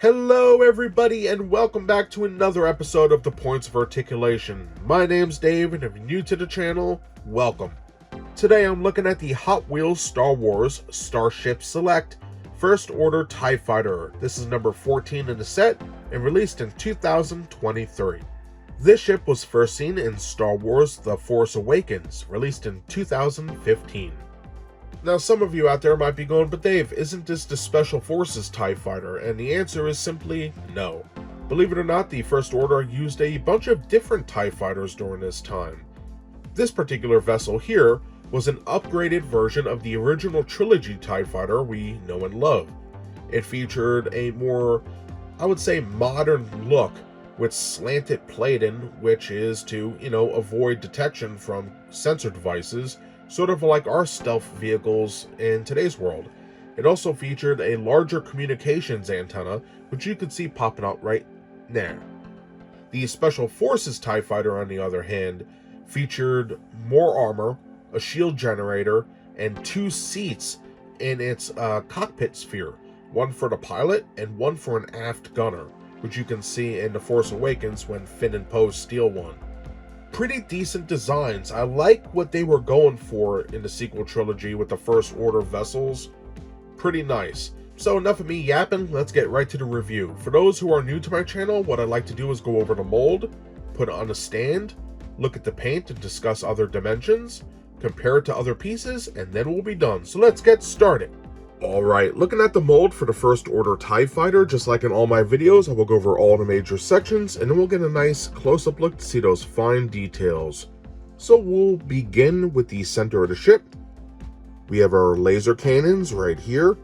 Hello everybody and welcome back to another episode of the Points of Articulation. My name's Dave and if you're new to the channel, welcome. Today I'm looking at the Hot Wheels Star Wars Starship Select First Order TIE Fighter. This is number 14 in the set and released in 2023. This ship was first seen in Star Wars The Force Awakens, released in 2015. Now some of you out there might be going, but Dave, isn't this the Special Forces TIE Fighter? And the answer is simply no. Believe it or not, the First Order used a bunch of different TIE Fighters during this time. This particular vessel here was an upgraded version of the original trilogy TIE Fighter we know and love. It featured a more, I would say, modern look with slanted plating, which is to, avoid detection from sensor devices, sort of like our stealth vehicles in today's world. It also featured a larger communications antenna, which you can see popping out right there. The Special Forces TIE Fighter, on the other hand, featured more armor, a shield generator, and 2 seats in its cockpit sphere, one for the pilot and one for an aft gunner, which you can see in The Force Awakens when Finn and Poe steal one. Pretty decent designs. I like what they were going for in the sequel trilogy with the First Order vessels. Pretty nice. So enough of me yapping, let's get right to the review. For those who are new to my channel, what I like to do is go over the mold, put it on a stand, look at the paint and discuss other dimensions, compare it to other pieces, and then we'll be done. So let's get started. Alright, looking at the mold for the First Order TIE Fighter, just like in all my videos, I will go over all the major sections, and then we'll get a nice close-up look to see those fine details. So we'll begin with the center of the ship. We have our laser cannons right here.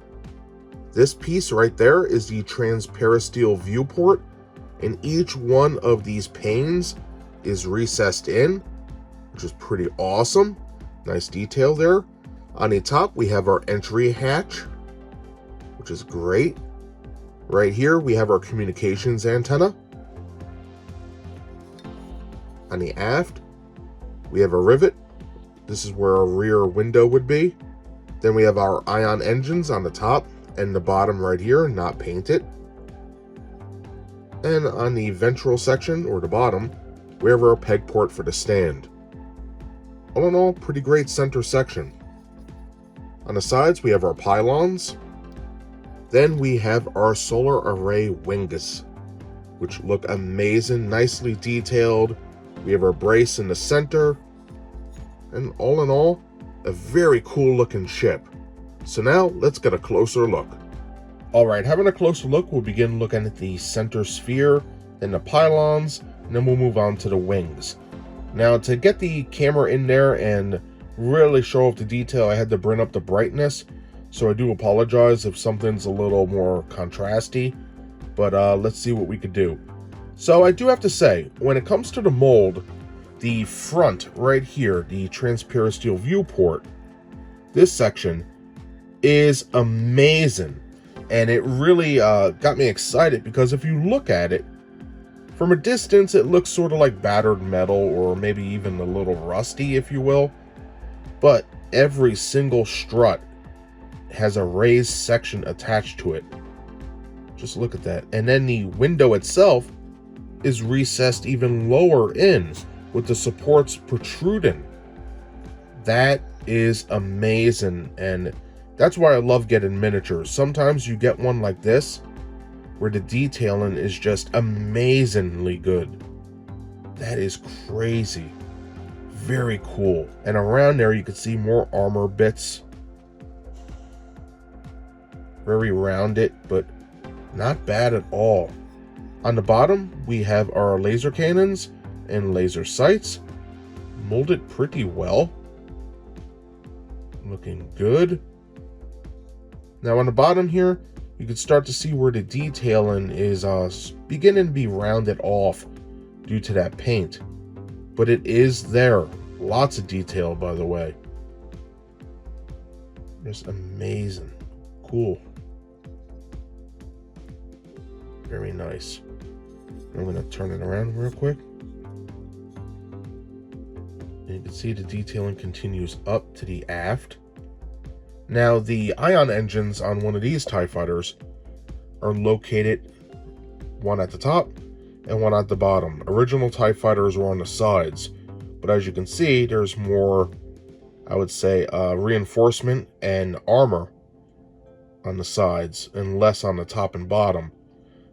This piece right there is the transparisteel viewport, and each one of these panes is recessed in, which is pretty awesome. Nice detail there. On the top, we have our entry hatch, which is great. Right here, we have our communications antenna. On the aft, we have a rivet. This is where our rear window would be. Then we have our ion engines on the top and the bottom right here, not painted. And on the ventral section, or the bottom, we have our peg port for the stand. All in all, pretty great center section. On the sides, we have our pylons. Then we have our solar array wings, which look amazing, nicely detailed. We have our brace in the center. And all in all, a very cool looking ship. So now, let's get a closer look. Alright, having a closer look, we'll begin looking at the center sphere, then the pylons, and then we'll move on to the wings. Now, to get the camera in there and really show off the detail, I had to bring up the brightness, so I do apologize if something's a little more contrasty, but let's see what we could do. So I do have to say, when it comes to the mold, the front right here, the transparisteel viewport, this section is amazing, and it really got me excited, because if you look at it from a distance, it looks sort of like battered metal, or maybe even a little rusty, if you will. But every single strut has a raised section attached to it. Just look at that. And then the window itself is recessed even lower in, with the supports protruding. That is amazing, and that's why I love getting miniatures. Sometimes you get one like this, where the detailing is just amazingly good. That is crazy. Very cool. And around there you can see more armor bits. Very rounded, but not bad at all. On the bottom, we have our laser cannons and laser sights. Molded pretty well. Looking good. Now on the bottom here, you can start to see where the detailing is beginning to be rounded off due to that paint. But it is there. Lots of detail, by the way. Just amazing. Cool. Very nice. I'm going to turn it around real quick. And you can see the detailing continues up to the aft. Now, the ion engines on one of these TIE fighters are located one at the top and one at the bottom. Original TIE fighters were on the sides, but as you can see, there's more, I would say, reinforcement and armor on the sides and less on the top and bottom.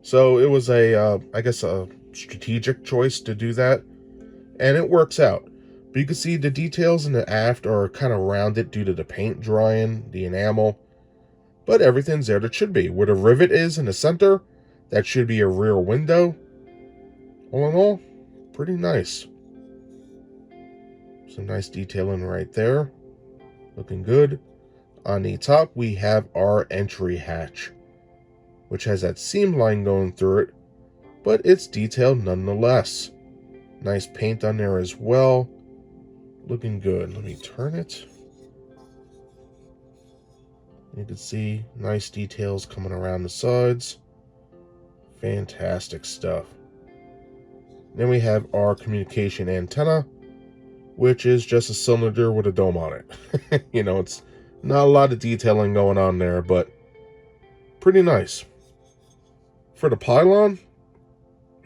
So it was I guess a strategic choice to do that, and it works out. But you can see the details in the aft are kind of rounded due to the paint drying, the enamel, but everything's there that should be. Where the rivet is in the center, that should be a rear window. All in all, pretty nice. Some nice detailing right there. Looking good. On the top, we have our entry hatch, which has that seam line going through it, but it's detailed nonetheless. Nice paint on there as well. Looking good. Let me turn it. You can see nice details coming around the sides. Fantastic stuff. Then we have our communication antenna, which is just a cylinder with a dome on it. You know, it's not a lot of detailing going on there, but pretty nice. For the pylon,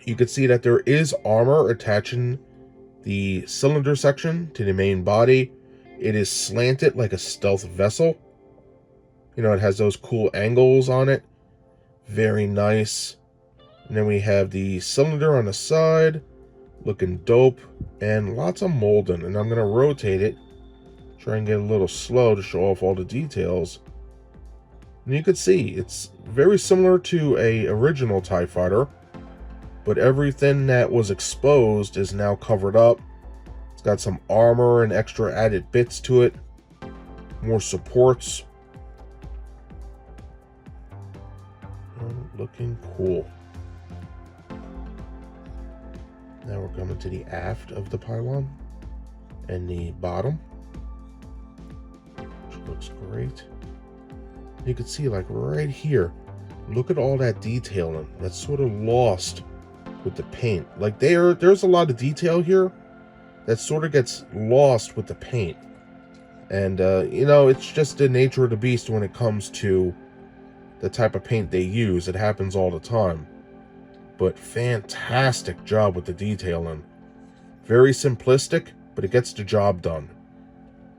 you can see that there is armor attaching the cylinder section to the main body. It is slanted like a stealth vessel. You know, it has those cool angles on it. Very nice. And then we have the cylinder on the side, looking dope, and lots of molding. And I'm going to rotate it, try and get a little slow to show off all the details. And you can see it's very similar to a original TIE fighter, but everything that was exposed is now covered up. It's got some armor and extra added bits to it, more supports. Looking cool. Now we're coming to the aft of the pylon and the bottom, which looks great. You can see, like, right here, look at all that detailing that's sort of lost with the paint. Like, there's a lot of detail here that sort of gets lost with the paint. And you know, it's just the nature of the beast when it comes to the type of paint they use. It happens all the time. But fantastic job with the detailing. Very simplistic, but it gets the job done.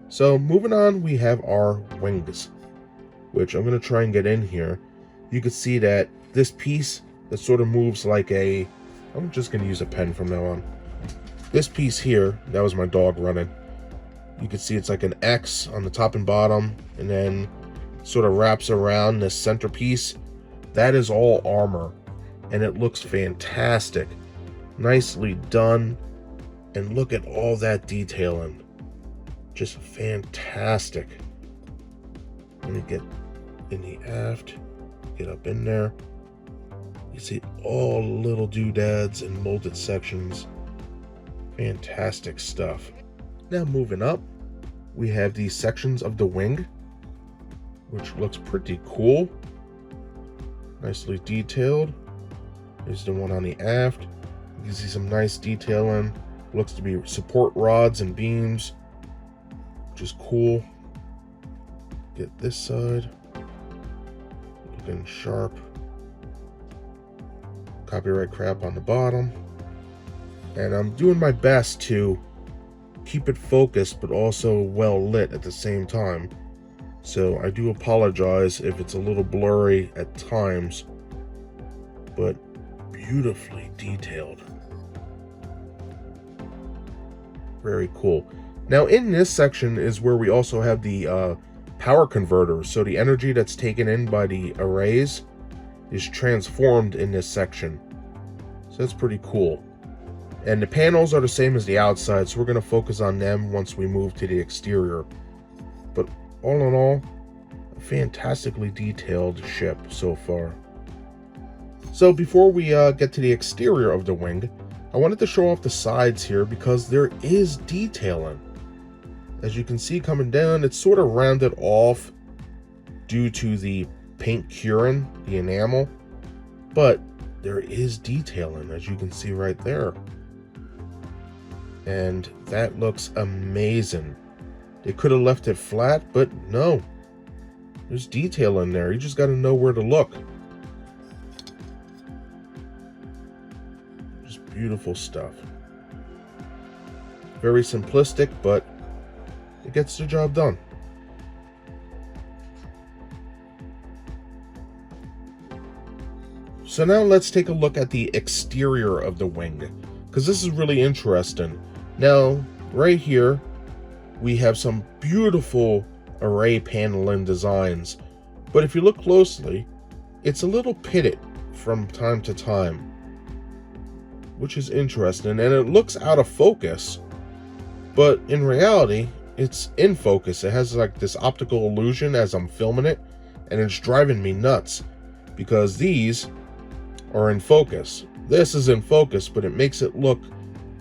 So moving on, we have our wings, which I'm going to try and get in here. You can see that this piece that sort of moves like a, I'm just going to use a pen from now on. This piece here, that was my dog running. You can see it's like an X on the top and bottom, and then sort of wraps around this centerpiece. That is all armor, and it looks fantastic. Nicely done. And look at all that detailing. Just fantastic. Let me get in the aft, get up in there. You see all little doodads and molded sections. Fantastic stuff. Now moving up, we have these sections of the wing, which looks pretty cool. Nicely detailed. Here's the one on the aft. You can see some nice detailing. Looks to be support rods and beams, which is cool. Get this side. Looking sharp. Copyright crap on the bottom. And I'm doing my best to keep it focused, but also well lit at the same time. So I do apologize if it's a little blurry at times, but beautifully detailed. Very cool. Now in this section is where we also have the power converters. So the energy that's taken in by the arrays is transformed in this section. So that's pretty cool. And the panels are the same as the outside, so we're going to focus on them once we move to the exterior. But all in all, a fantastically detailed ship so far. So before we get to the exterior of the wing, I wanted to show off the sides here because there is detailing. As you can see coming down, it's sort of rounded off due to the paint curing, the enamel, but there is detailing, as you can see right there. And that looks amazing. They could have left it flat, but no. There's detail in there. You just got to know where to look. Beautiful stuff. Very simplistic, but it gets the job done. So now let's take a look at the exterior of the wing, because this is really interesting. Now, right here, we have some beautiful array paneling designs, but if you look closely, it's a little pitted from time to time, which is interesting, and it looks out of focus, but in reality, it's in focus. It has like this optical illusion as I'm filming it, and it's driving me nuts, because these are in focus. This is in focus, but it makes it look,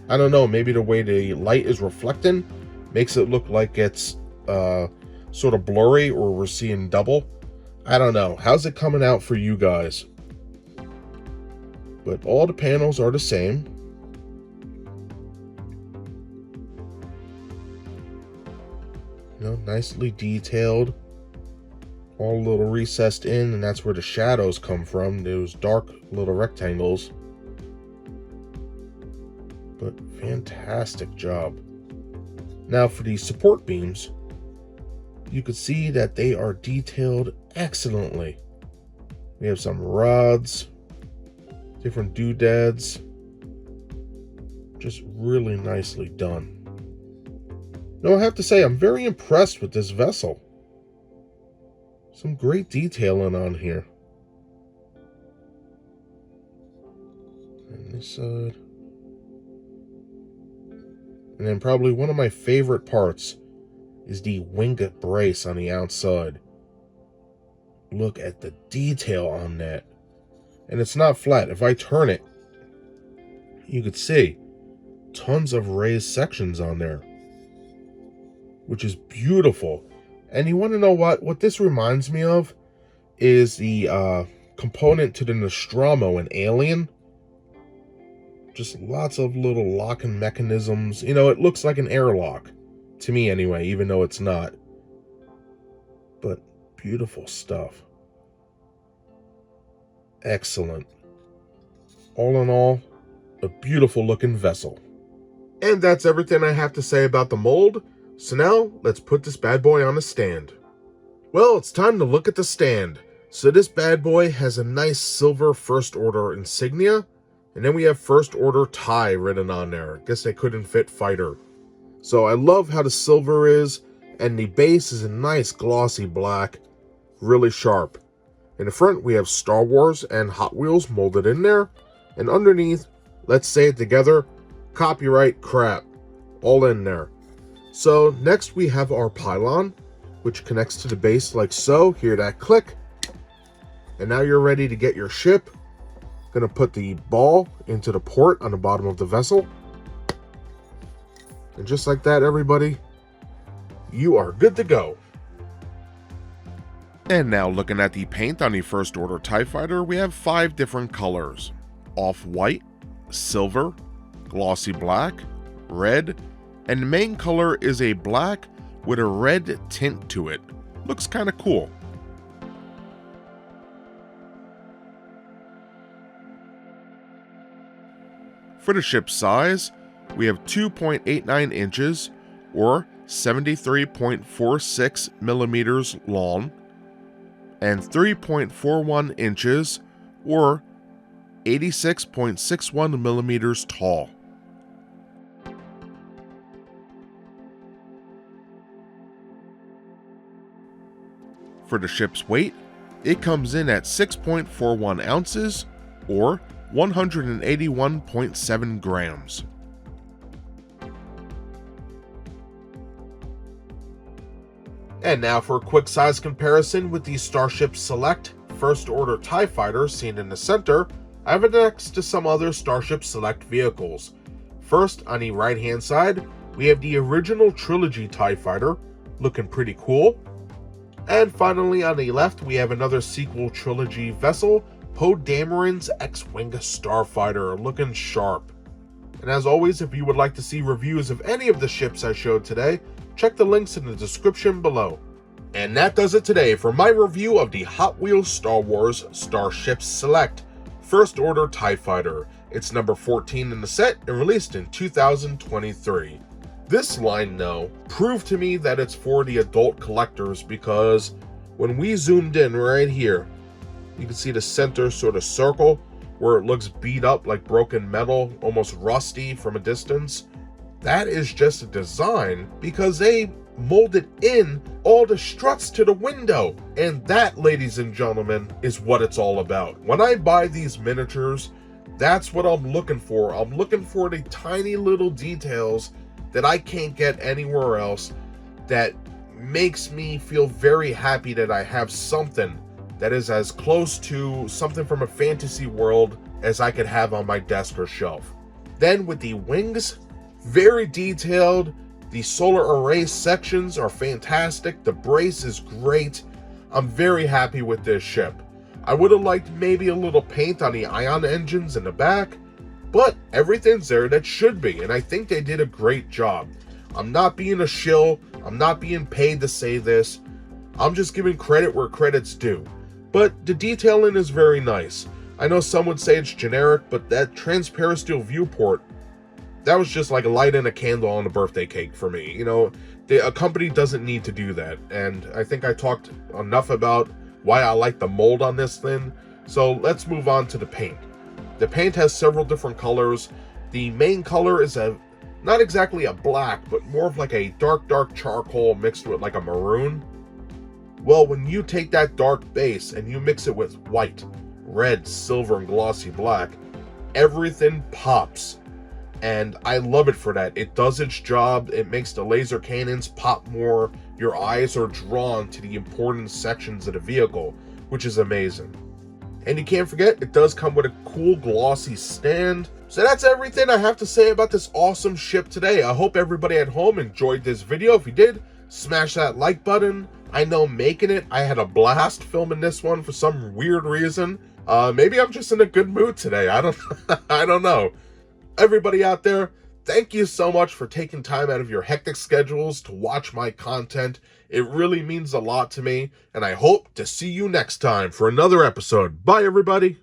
I don't know, maybe the way the light is reflecting makes it look like it's sort of blurry, or we're seeing double. I don't know. How's it coming out for you guys? But all the panels are the same. You know, nicely detailed. All a little recessed in, and that's where the shadows come from, those dark little rectangles. But fantastic job. Now for the support beams, you can see that they are detailed excellently. We have some rods, different doodads, just really nicely done. Now I have to say, I'm very impressed with this vessel. Some great detailing on here. And this side. And then probably one of my favorite parts is the wing brace on the outside. Look at the detail on that. And it's not flat. If I turn it, you could see tons of raised sections on there, which is beautiful. And you want to know what this reminds me of is the component to the Nostromo in Alien. Just lots of little locking mechanisms. You know, it looks like an airlock to me anyway, even though it's not. But beautiful stuff. Excellent. All in all, a beautiful looking vessel. And that's everything I have to say about the mold. So now, let's put this bad boy on a stand. Well, it's time to look at the stand. So this bad boy has a nice silver First Order insignia, and then we have First Order TIE written on there. Guess they couldn't fit fighter. So I love how the silver is, and the base is a nice glossy black, really sharp. In the front, we have Star Wars and Hot Wheels molded in there, and underneath, let's say it together, copyright crap, all in there. So next we have our pylon, which connects to the base like so. Hear that click. And now you're ready to get your ship. Gonna put the ball into the port on the bottom of the vessel. And just like that, everybody, you are good to go. And now looking at the paint on the First Order TIE Fighter, we have 5 different colors. Off-white, silver, glossy black, red, and the main color is a black with a red tint to it. Looks kind of cool. For the ship's size, we have 2.89 inches or 73.46 millimeters long and 3.41 inches or 86.61 millimeters tall. For the ship's weight, it comes in at 6.41 ounces or 181.7 grams. And now for a quick size comparison with the Starships Select First Order TIE Fighter seen in the center, I have it next to some other Starship Select vehicles. First, on the right hand side, we have the original Trilogy TIE Fighter, looking pretty cool. And finally, on the left, we have another sequel trilogy vessel, Poe Dameron's X-Wing Starfighter, looking sharp. And as always, if you would like to see reviews of any of the ships I showed today, check the links in the description below. And that does it today for my review of the Hot Wheels Star Wars Starships Select First Order TIE Fighter. It's number 14 in the set and released in 2023. This line, though, proved to me that it's for the adult collectors because when we zoomed in right here, you can see the center sort of circle where it looks beat up like broken metal, almost rusty from a distance. That is just a design because they molded in all the struts to the window. And that, ladies and gentlemen, is what it's all about. When I buy these miniatures, that's what I'm looking for. I'm looking for the tiny little details that I can't get anywhere else that makes me feel very happy that I have something that is as close to something from a fantasy world as I could have on my desk or shelf. Then with the wings, very detailed. The solar array sections are fantastic. The brace is great. I'm very happy with this ship. I would have liked maybe a little paint on the ion engines in the back, but everything's there that should be, and I think they did a great job. I'm not being a shill. I'm not being paid to say this. I'm just giving credit where credit's due. But the detailing is very nice. I know some would say it's generic, but that transparent steel viewport, that was just like lighting a candle on a birthday cake for me. You know, a company doesn't need to do that. And I think I talked enough about why I like the mold on this thing. So let's move on to the paint. The paint has several different colors. The main color is not exactly a black, but more of like a dark charcoal mixed with like a maroon. Well, when you take that dark base and you mix it with white, red, silver, and glossy black, everything pops. And I love it for that. It does its job. It makes the laser cannons pop more. Your eyes are drawn to the important sections of the vehicle, which is amazing. And you can't forget, it does come with a cool glossy stand. So that's everything I have to say about this awesome ship today. I hope everybody at home enjoyed this video. If you did, smash that like button. I know making it, I had a blast filming this one for some weird reason. Maybe I'm just in a good mood today. I don't know. Everybody out there, thank you so much for taking time out of your hectic schedules to watch my content. It really means a lot to me, and I hope to see you next time for another episode. Bye, everybody.